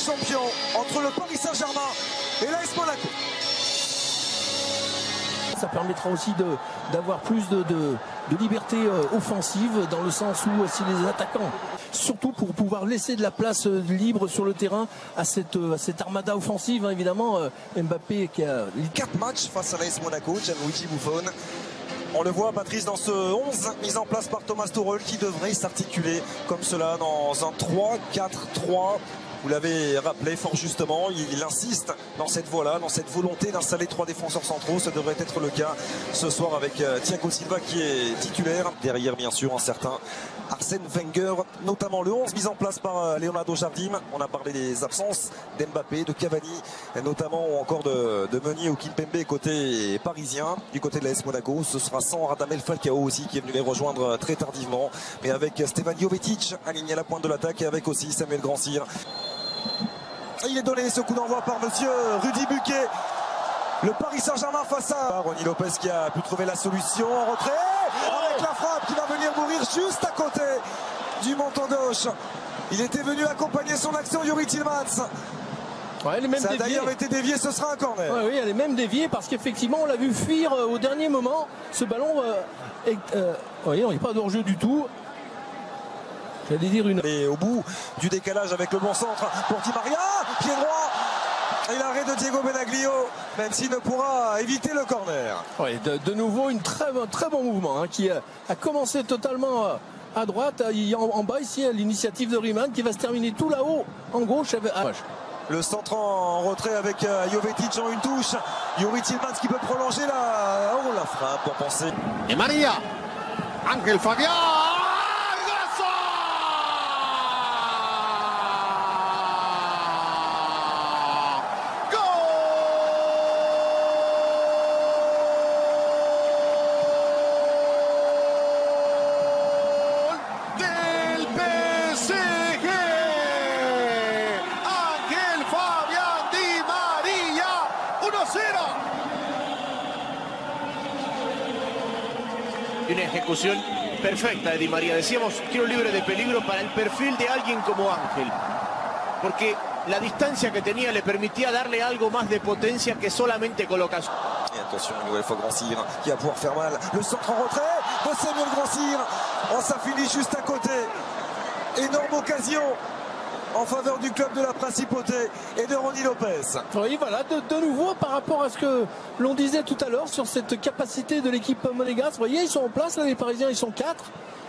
champion entre le Paris Saint-Germain et l'AS Monaco. Ça permettra aussi d'avoir plus de liberté offensive, dans le sens où si les attaquants, surtout pour pouvoir laisser de la place libre sur le terrain à cette armada offensive, hein, évidemment, Mbappé qui a 4 matchs face à l'AS Monaco, Gianluigi Buffon. On le voit, Patrice, dans ce 11 mis en place par Thomas Tuchel, qui devrait s'articuler comme cela dans un 3-4-3. Vous l'avez rappelé fort justement, il insiste dans cette voie-là, dans cette volonté d'installer 3 défenseurs centraux. Ça devrait être le cas ce soir avec Thiago Silva qui est titulaire. Derrière, bien sûr, un certain Arsène Wenger, notamment le 11 mis en place par Leonardo Jardim. On a parlé des absences d'Mbappé, de Cavani, notamment, ou encore de Meunier ou Kimpembe côté parisien. Du côté de l'AS Monaco, ce sera sans Radamel Falcao aussi, qui est venu les rejoindre très tardivement, mais avec Stefan Jovetic aligné à la pointe de l'attaque et avec aussi Samuel Grandsir. Il est donné ce coup d'envoi par monsieur Rudy Buquet. Le Paris Saint-Germain face à Rony Lopez qui a pu trouver la solution en retrait avec la frappe qui va venir mourir juste à côté du menton gauche. Il était venu accompagner son action, Youri Tillmans. Ouais, ça a d'ailleurs été dévié, ce sera un corner. Ouais, oui, elle est même déviée parce qu'effectivement on l'a vu fuir au dernier moment. Ce ballon, voyez, on n'est pas d'hors-jeu du tout. J'allais dire une. Et au bout du décalage avec le bon centre pour Di Maria, pied droit. Et l'arrêt de Diego Benaglio, même s'il ne pourra éviter le corner. Oui, de nouveau un très bon mouvement, hein, qui a commencé totalement à droite. En bas ici, l'initiative de Riemann qui va se terminer tout là-haut en gauche. Le centre en retrait avec Jovetic en une touche. Youri Tillmans qui peut prolonger la frappe pour penser. Et Maria, Ángel Fabián. Una ejecución perfecta de Di María. Decíamos, tiro libre de peligro para el perfil de alguien como Ángel. Porque la distancia que tenía le permitía darle algo más de potencia que solamente colocación. Et attention, une nouvelle fois Grandsir qui va pouvoir faire mal. Le centre en retrait de Samuel Grandsir. Oh, ça finit juste à côté. Énorme occasion en faveur du club de la Principauté et de Rony Lopez. Oui, voilà, de nouveau par rapport à ce que l'on disait tout à l'heure sur cette capacité de l'équipe monégasque. Vous voyez, ils sont en place, là, les Parisiens, ils sont 4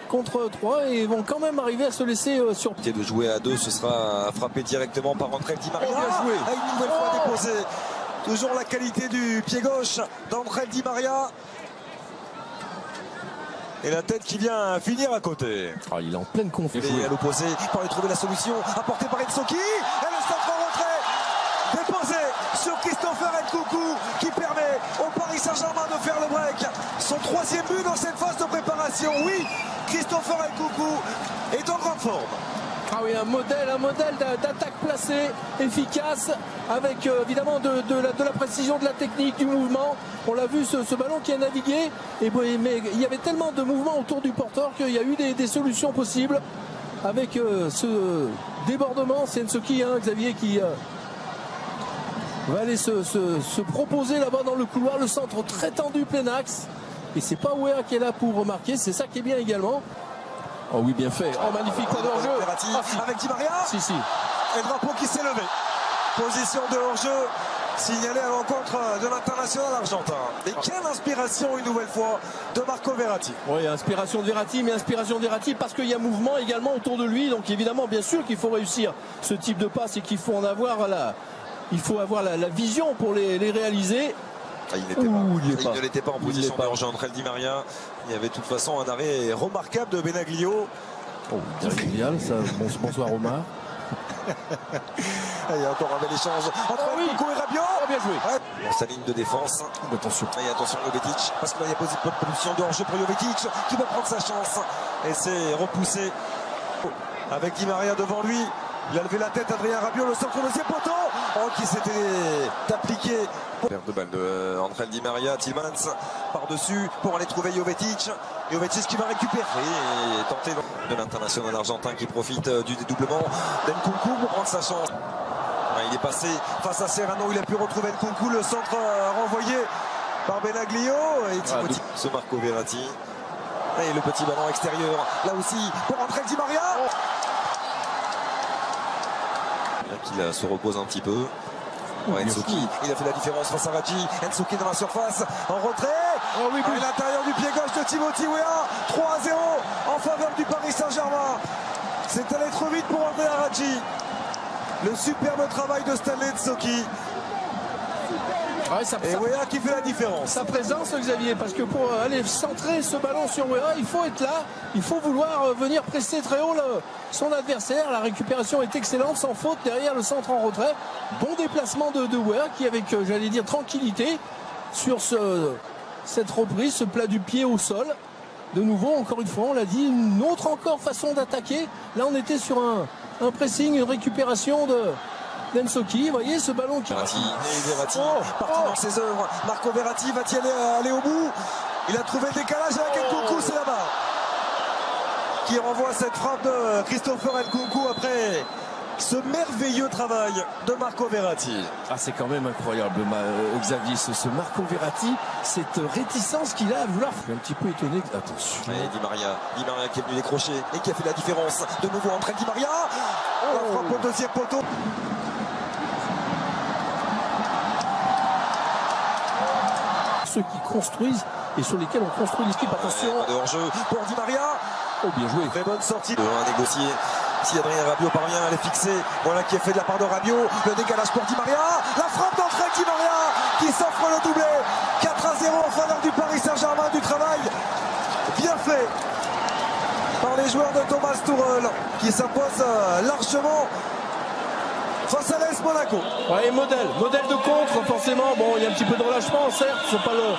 contre 3 et vont quand même arriver à se laisser sur pied. De jouer à 2, ce sera frappé directement par Ángel Di Maria. Bien joué. Une nouvelle fois déposé. Toujours la qualité du pied gauche d'Ángel Di Maria. Et la tête qui vient finir à côté. Oh, il est en pleine confiance. Et à l'opposé, pour aller trouver la solution, apportée par Ensoki. Et le centre en retrait, déposé sur Christopher Nkunku, qui permet au Paris Saint-Germain de faire le break. Son 3e but dans cette phase de préparation. Oui, Christopher Nkunku est en grande forme. Ah oui, un modèle d'attaque placée, efficace, avec évidemment de la précision, de la technique, du mouvement. On l'a vu, ce ballon qui a navigué, mais il y avait tellement de mouvements autour du porteur qu'il y a eu des solutions possibles. Avec ce débordement, c'est Ensoki, hein, Xavier, qui va aller se proposer là-bas dans le couloir. Le centre très tendu, plein axe. Et c'est pas Ouéa qui est là pour remarquer, c'est ça qui est bien également. Oh oui, bien fait. Oh, magnifique, pas de hors-jeu. Avec Di Maria. Si. Et le drapeau qui s'est levé. Position de hors-jeu signalée à l'encontre de l'international argentin. Et quelle inspiration une nouvelle fois de Marco Verratti. Oui, inspiration de Verratti, mais inspiration de Verratti parce qu'il y a mouvement également autour de lui. Donc évidemment, bien sûr qu'il faut réussir ce type de passe et qu'il faut en avoir il faut avoir la vision pour les réaliser. Il ne l'était pas en position de hors-jeu entre Di Maria. Il y avait de toute façon un arrêt remarquable de Benaglio. Oh, génial, ça. Bonsoir Omar. Il y a encore un bel échange entre Nkunku et Rabiot. Bien joué. Dans sa ligne de défense. Attention. Et attention Jovetic, parce qu'il y a position de hors-jeu pour Jovetic qui va prendre sa chance. Et c'est repoussé avec Di Maria devant lui. Il a levé la tête, Adrien Rabiot, le centre deuxième poteau. Oh, qui s'était appliqué. Perte de balle de Ángel Di Maria, Tillmans par-dessus pour aller trouver Jovetic. Jovetic qui va récupérer et tenter de l'international argentin qui profite du dédoublement d'Nkunku pour prendre sa chance. il est passé face à Serrano, il a pu retrouver Nkunku, le centre renvoyé par Benaglio et Timothy. Ce Marco Verratti. Et le petit ballon extérieur, là aussi, pour entrer Di Maria. Qu'il se repose un petit peu. Ouais, Nsoki, il a fait la différence face à Radji. Nsoki dans la surface, en retrait. À l'intérieur du pied gauche de Timothy Weah. 3-0 en faveur du Paris Saint-Germain. C'est allé trop vite pour Andrea Radji. Le superbe travail de Stanley Nsoki. Et Weah qui fait la différence. Sa présence, Xavier, parce que pour aller centrer ce ballon sur Weah, il faut être là, il faut vouloir venir presser très haut son adversaire. La récupération est excellente, sans faute derrière le centre en retrait. Bon déplacement de Weah qui, avec, j'allais dire, tranquillité sur cette reprise, ce plat du pied au sol. De nouveau, encore une fois, on l'a dit, une autre encore façon d'attaquer. Là, on était sur un pressing, une récupération d'Nsoki, vous voyez ce ballon qui... Verratti, parti dans ses œuvres. Marco Verratti va-t-il aller au bout? Il a trouvé le décalage avec Nkunku, c'est là-bas. Qui renvoie cette frappe de Christopher Nkunku après ce merveilleux travail de Marco Verratti. Ah, c'est quand même incroyable, Xavier, ce Marco Verratti, cette réticence qu'il a à vouloir. Je suis un petit peu étonné. Attention. Et Di Maria qui est venu décrocher et qui a fait la différence. De nouveau entrée Di Maria. La frappe au deuxième poteau. Ceux qui construisent et sur lesquels on construit l'équipe. Attention. De hors-jeu pour Di Maria. Oh, bien joué. Très bonne sortie. À négocier. Si Adrien Rabiot parvient à les fixer. Voilà qui est fait de la part de Rabiot. Le décalage pour Di Maria. La frappe d'entrée de Di Maria qui s'offre le doublé. 4-0 en faveur du Paris Saint-Germain. Du travail bien fait par les joueurs de Thomas Tuchel qui s'impose largement face à l'AS Monaco. Ouais, modèle de contre, forcément. Bon, il y a un petit peu de relâchement, certes, c'est pas le...